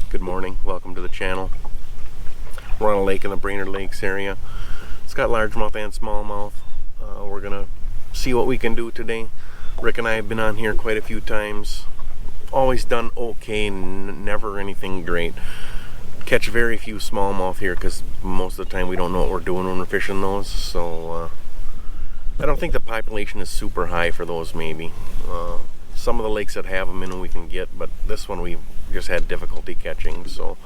Good morning, welcome to the channel. We're on a lake in the Brainerd Lakes area. It's got largemouth and smallmouth. We're gonna see what we can do today. Rick and I have been on here quite a few times. Always done okay, never anything great. Catch very few smallmouth here because most of the time we don't know what we're doing when we're fishing those. So I don't think the population is super high for those maybe. Some of the lakes that have them in we can get, but this one we've just had difficulty catching, so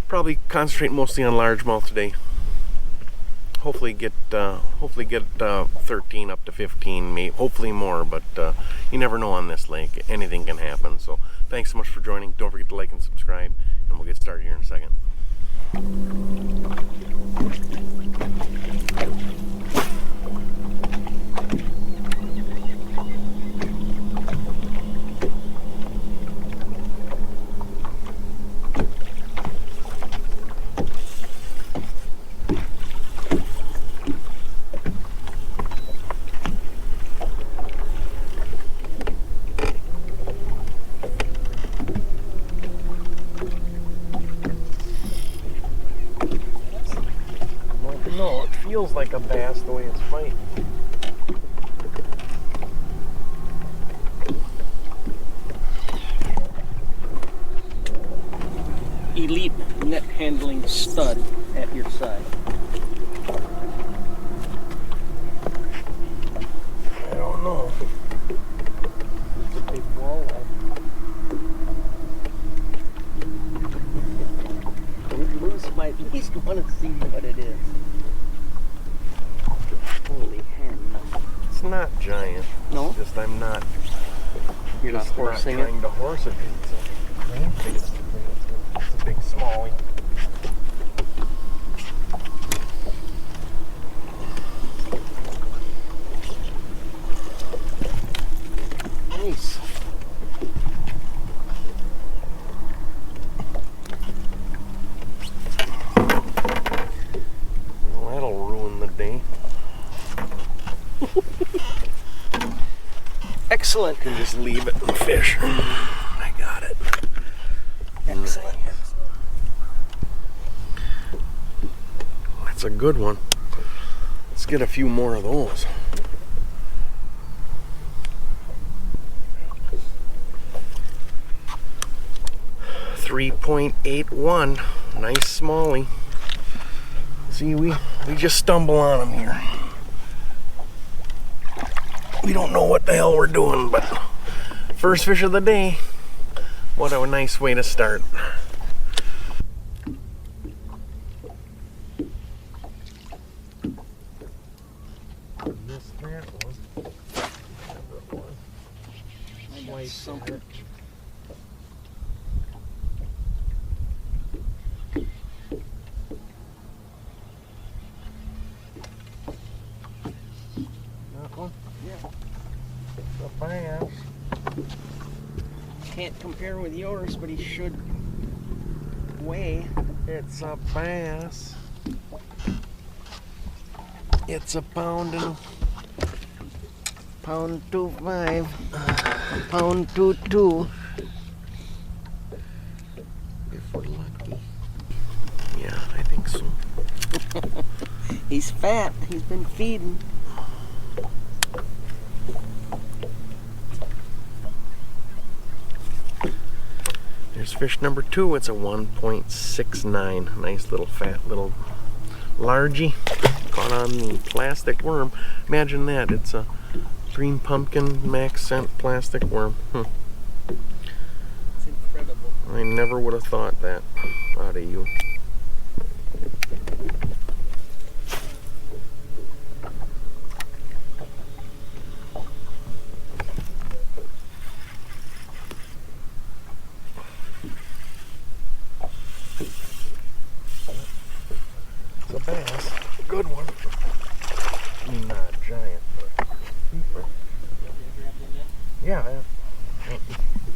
probably concentrate mostly on largemouth today. Hopefully get 13 up to 15, maybe, hopefully more, but you never know on this lake. Anything can happen. So thanks so much for joining. Don't forget to like and subscribe, and we'll get started here in a second. No, it feels like a bass the way it's fighting. Elite net handling stud at your side. I don't know. It's a big walleye. Moose might at least want to see what it is. Holy hen. It's not giant. No? It's just I'm not. You're not just horsing not trying it? to horse it. It's a big smallie. Nice. Well, that'll ruin the day. Excellent. You can just leave it and fish. I got it. Excellent. That's a good one. Let's get a few more of those. .81, nice smallie. See, we just stumble on them here. We don't know what the hell we're doing, but first fish of the day. What a nice way to start. Missed that one. Whatever it was. I got something. That one? Yeah. It's a bass. Can't compare with yours, but he should weigh. It's a bass. It's a pound and Pound 2.5. Pound 2.2. if we're lucky. Yeah, I think so. He's fat. He's been feeding. There's fish number 2. It's a 1.69. Nice little fat little largie. Caught on the plastic worm. Imagine that. It's a green pumpkin max scent plastic worm. It's incredible. I never would have thought that out of you. It's a bass. Good one. I mean, not a giant, but keeper. Yeah,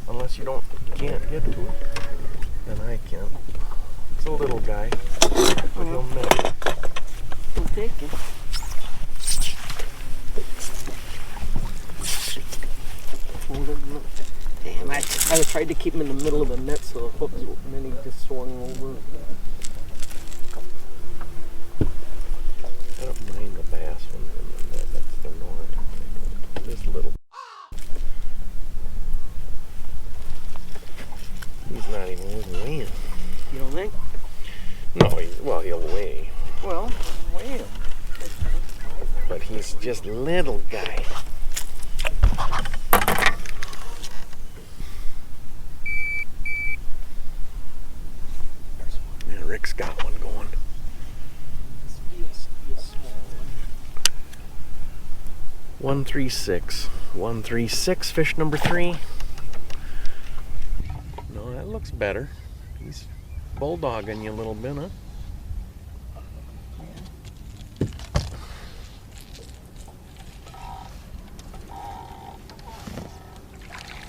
unless you can't get to it, then I can. It's a little guy, but he'll miss. We'll take it. Damn, I tried to keep him in the middle of the net so the hook mini just swung over. I don't mind the bass one. That's the north. This little. He's not even worth weighing. You don't think? No, he'll weigh. Well, weigh him. But he's just little guy. Yeah, Rick's got one going. This feels small. 136. 136, fish number 3. No, that looks better. He's bulldogging you a little bit, huh?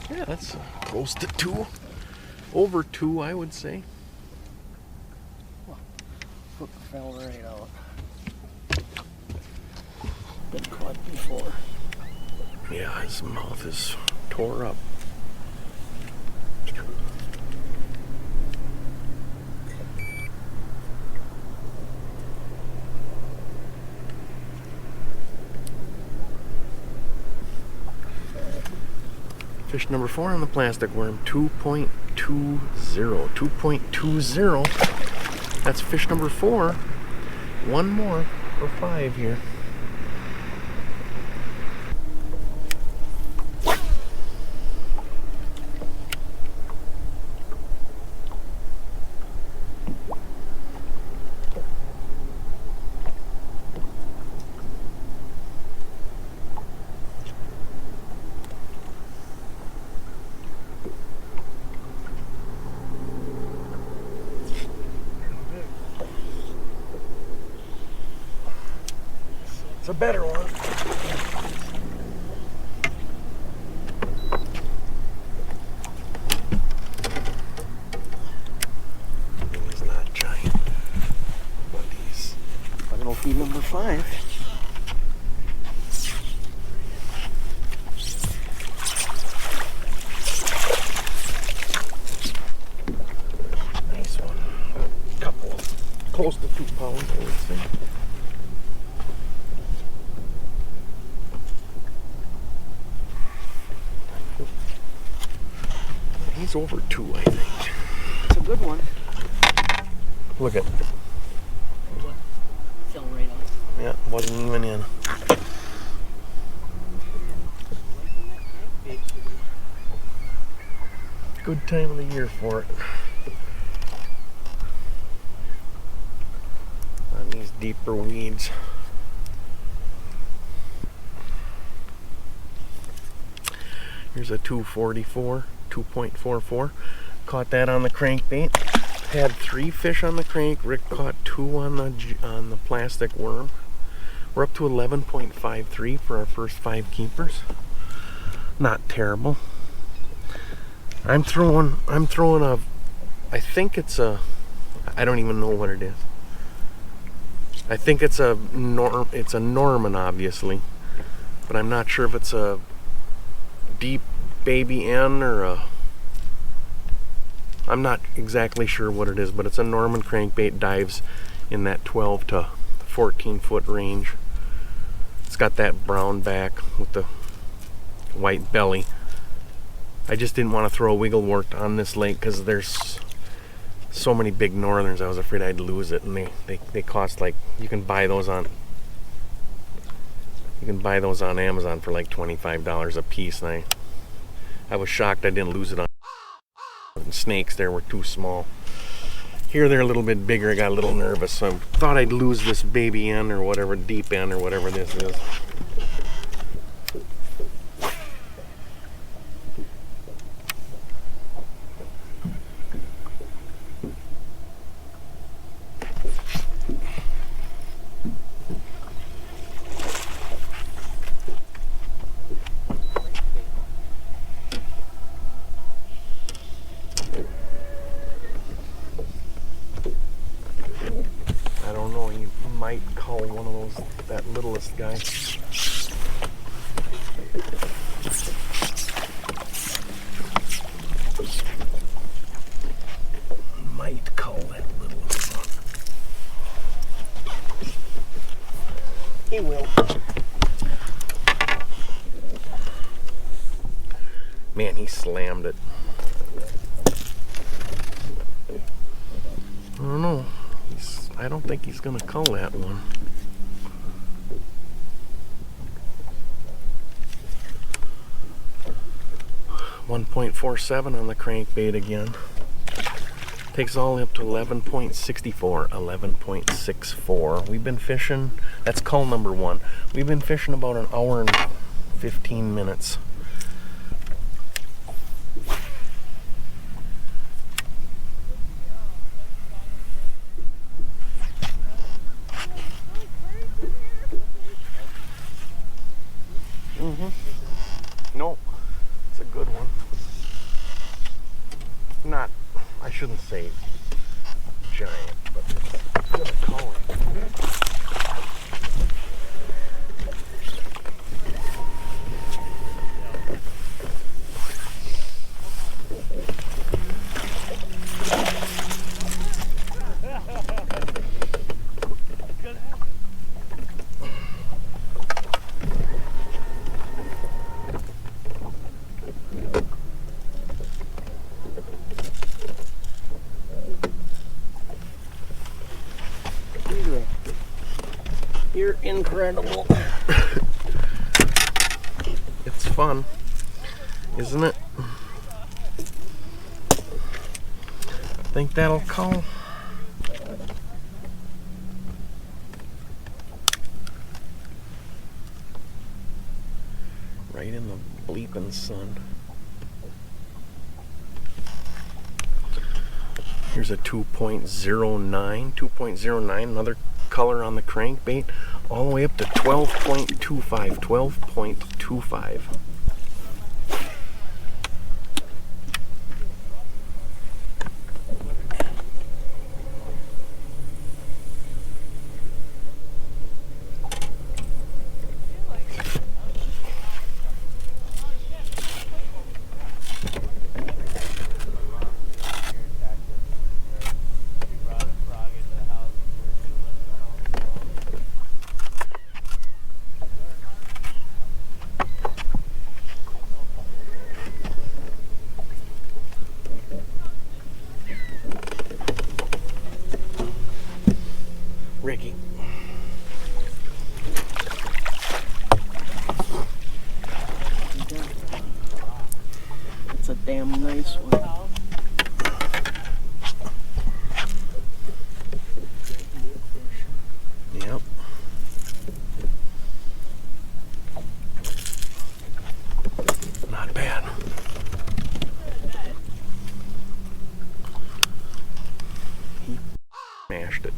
Yeah, that's close to 2. Over 2, I would say. Hook fell right out. Been caught before. Yeah, his mouth is tore up. Fish number 4 on the plastic worm, 2.20. 2.20. That's fish number 4. One more for 5 here. It's a better one. He's not giant, but he's... I don't know if he's number 5. Nice one. A couple, close to 2 pounds, I would say. He's over 2, I think. It's a good one. Look at. Fell right out. Yeah, wasn't even in. Good time of the year for it. On these deeper weeds. Here's a 244, 2.44. Caught that on the crankbait. Had 3 fish on the crank. Rick caught 2 on the plastic worm. We're up to 11.53 for our first 5 keepers. Not terrible. I'm throwing a, I think it's a, I don't even know what it is. I think it's a Norman, obviously, but I'm not sure if it's a deep baby N or a, I'm not exactly sure what it is, but it's a Norman crankbait. Dives in that 12 to 14 foot range. It's got that brown back with the white belly. I just didn't want to throw a wigglewort on this lake because there's so many big northerns. I was afraid I'd lose it, and they cost, like, you can buy those on Amazon for like $25 a piece, and I was shocked I didn't lose it on. And snakes there were too small. Here they're a little bit bigger. I got a little nervous, so I thought I'd lose this baby N or whatever, deep N or whatever this is. Might call one of those, that littlest guy. might cull that little one. He will. Man, he slammed it. I don't know. I don't think he's gonna cull that one. .47 on the crankbait again. Takes all the way up to 11.64, 11.64. We've been fishing, that's cull number 1. We've been fishing about an hour and 15 minutes. No, it's a good one. Not, I shouldn't say giant, but it's gonna call it. You're incredible. It's fun, isn't it? Think that'll call? Right in the bleeping sun. Here's a 2.09, another color on the crankbait, all the way up to 12.25. Ricky. It's a damn nice one. Yep. Not bad. He smashed it.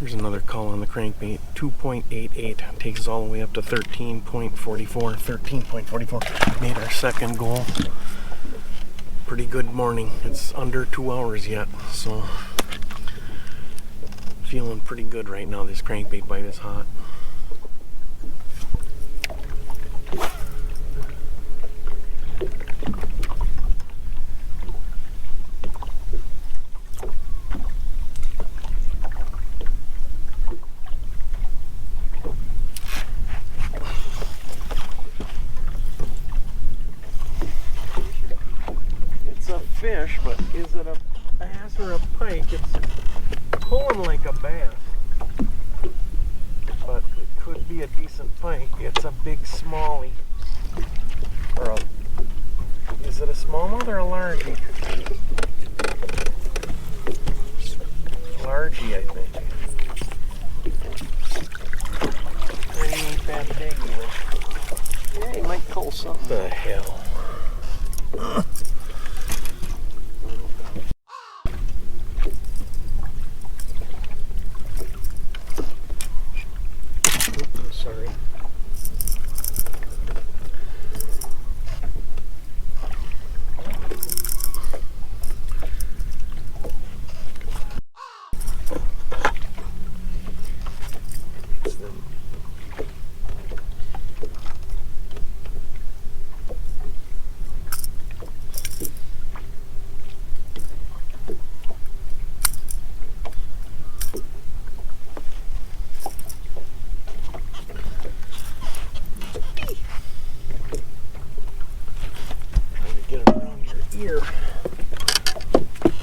There's another call on the crankbait, 2.88, takes us all the way up to 13.44. Made our second goal. Pretty good morning. It's under 2 hours yet, so feeling pretty good right now. This crankbait bite is hot. Fish, but is it a bass or a pike? It's pulling like a bass, but it could be a decent pike. It's a big smallie, or a, is it a smallmouth or a largie? Largie, I think. He ain't that big either. Yeah, he might cull something. The hell. Sorry.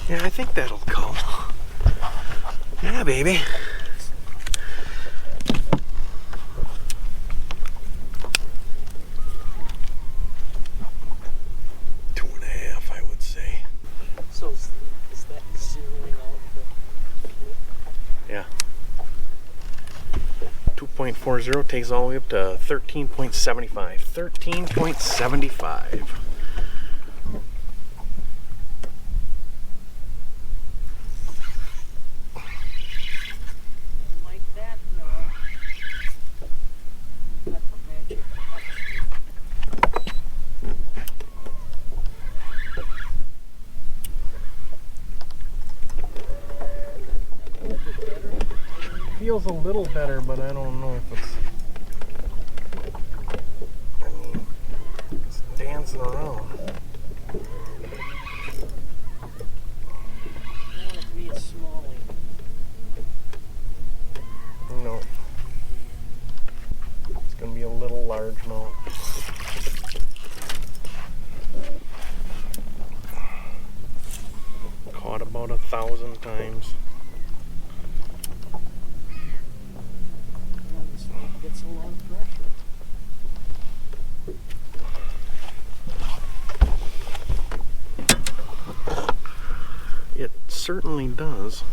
Yeah, I think that'll cull. Yeah, baby. Two and a half, I would say. So is that zeroing out the... Yeah. 2.40 takes all the way up to 13.75. 13.75. Like that, no. Not the magic touch. A little bit better. Feels a little better, but I don't know if it's... I mean, it's dancing around. I want it to be a smallie. No. It's going to be a little large now. Caught about 1,000 times. This one gets a lot of pressure. It certainly does.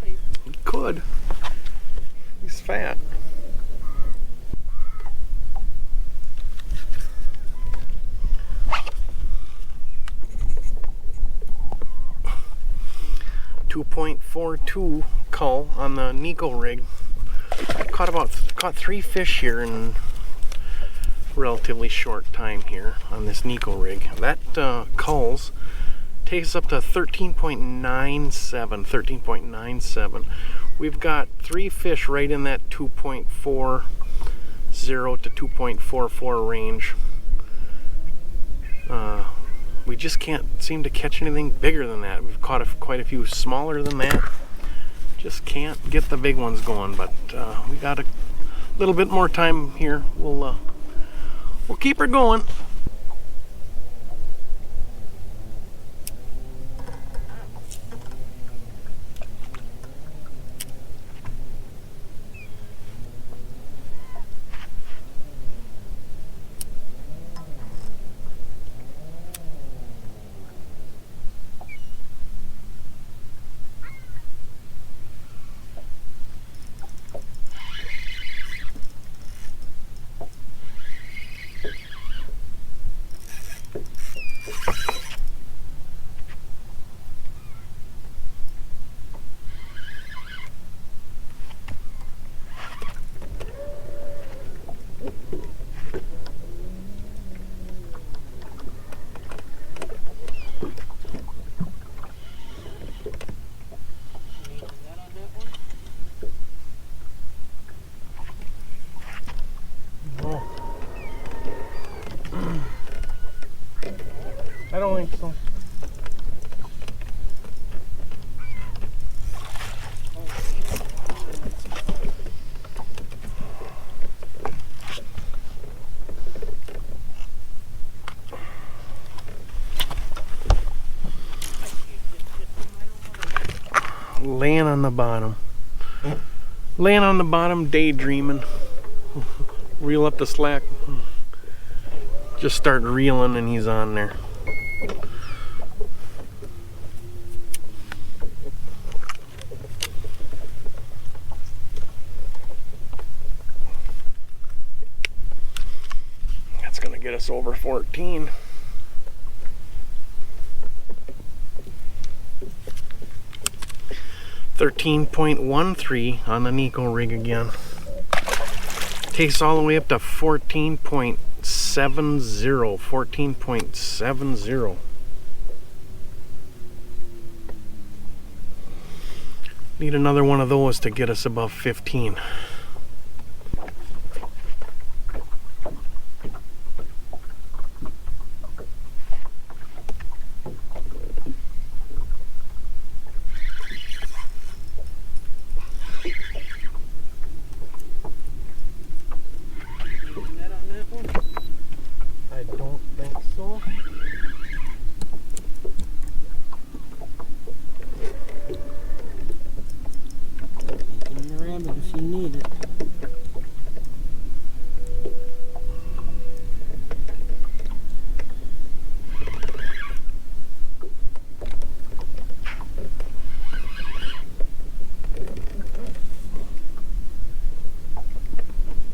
He could. He's fat. .42 cull on the neko rig. Caught 3 fish here in relatively short time here on this neko rig. That culls takes us up to 13.97. 13.97. We've got 3 fish right in that 2.40 to 2.44 range. We just can't seem to catch anything bigger than that. We've caught quite a few smaller than that. Just can't get the big ones going, but we got a little bit more time here. We'll keep her going. I don't think so. Laying on the bottom. Laying on the bottom, daydreaming. Reel up the slack. Just start reeling and he's on there. That's gonna get us over 14. $13.13 on the neko rig again. Takes all the way up to 14.70. 14.70. Need another one of those to get us above 15. need it.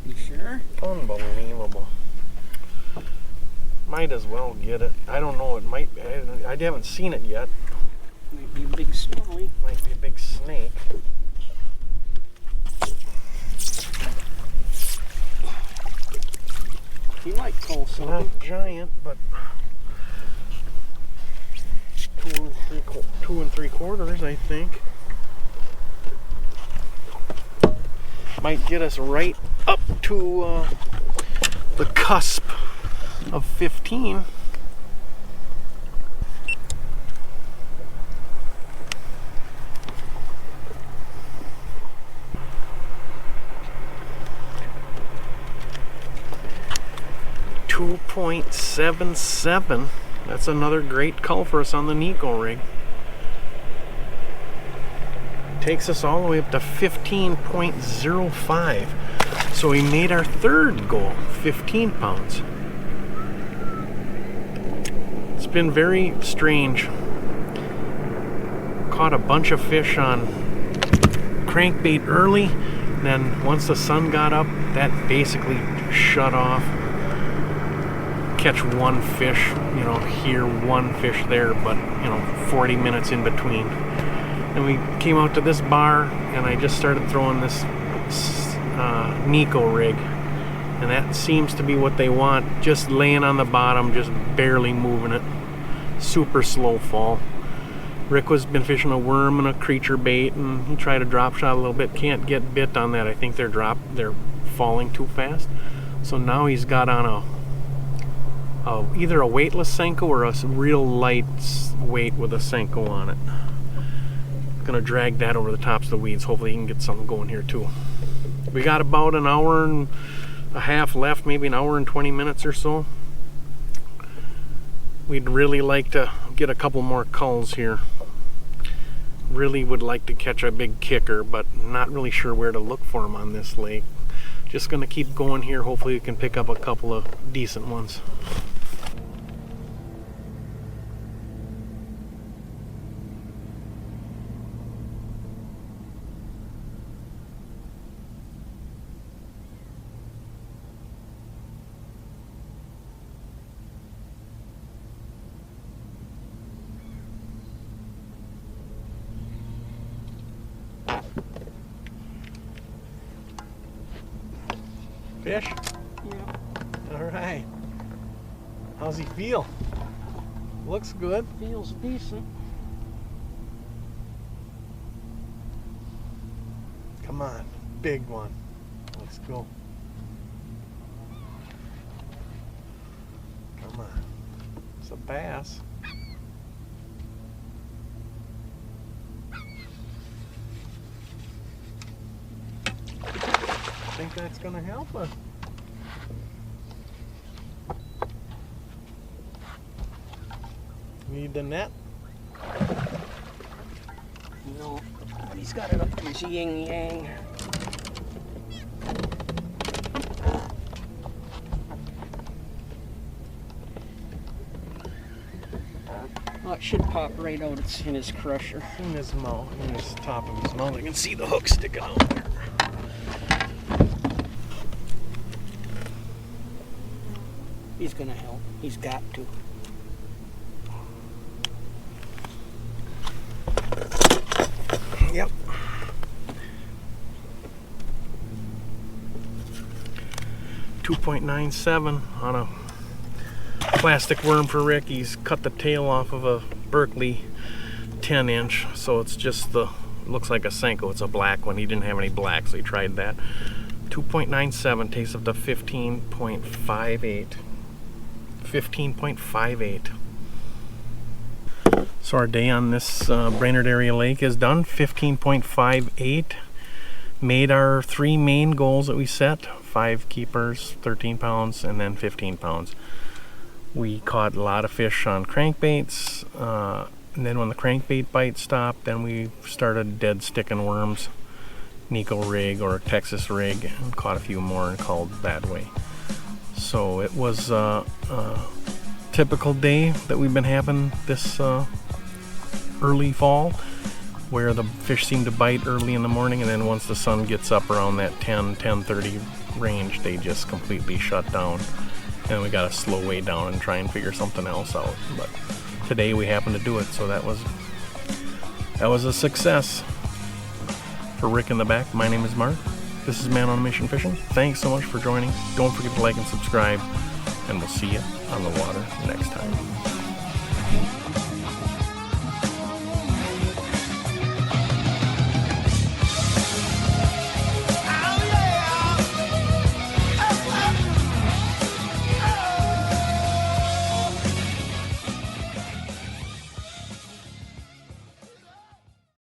You sure? Unbelievable. Might as well get it. I don't know. It might. I haven't seen it yet. Might be a big smallie. Might be a big snake. He might call something. Not giant, but 2 3/4, I think. Might get us right up to the cusp of 15. .77. That's another great cull for us on the neko rig. Takes us all the way up to 15.05. So we made our third goal, 15 pounds. It's been very strange. Caught a bunch of fish on crankbait early, and then once the sun got up, that basically shut off. Catch one fish, you know, here, one fish there, but, you know, 40 minutes in between. And we came out to this bar, and I just started throwing this neko rig. And that seems to be what they want. Just laying on the bottom, just barely moving it. Super slow fall. Rick was been fishing a worm and a creature bait, and he tried a drop shot a little bit. Can't get bit on that. I think they're falling too fast. So now he's got on either a weightless Senko or a real light weight with a Senko on it. Gonna drag that over the tops of the weeds. Hopefully he can get something going here too. We got about an hour and a half left, maybe an hour and 20 minutes or so. We'd really like to get a couple more culls here. Really would like to catch a big kicker, but not really sure where to look for them on this lake. Just gonna keep going here. Hopefully we can pick up a couple of decent ones. Fish? Yeah. All right. How's he feel? Looks good. Feels decent. Come on, big one. Let's go. Come on. It's a bass. I think that's gonna help us. Need the net? No, but he's got it up to his yin yang. Oh, it should pop right out. It's in his crusher. In his mouth, in his top of his mouth. I can see the hook sticking out there. He's gonna help. He's got to. Yep. .97 on a plastic worm for Rick. He's cut the tail off of a Berkeley 10-inch, so it's just looks like a Senko. It's a black one. He didn't have any black, so he tried that. 2.97 takes up to 15.58. 15.58. So our day on this Brainerd area lake is done. 15.58. Made our 3 main goals that we set. 5 keepers, 13 pounds, and then 15 pounds. We caught a lot of fish on crankbaits. And then when the crankbait bite stopped, then we started dead sticking worms. neko rig or Texas rig, and caught a few more and called that way. So it was a typical day that we've been having this early fall, where the fish seem to bite early in the morning, and then once the sun gets up around that 10:30 range, they just completely shut down, and we got to slow way down and try and figure something else out. But today we happened to do it, so that was a success. For Rick in the back, my name is Mark. This is Man on a Mission Fishing. Thanks so much for joining. Don't forget to like and subscribe, and we'll see you on the water next time.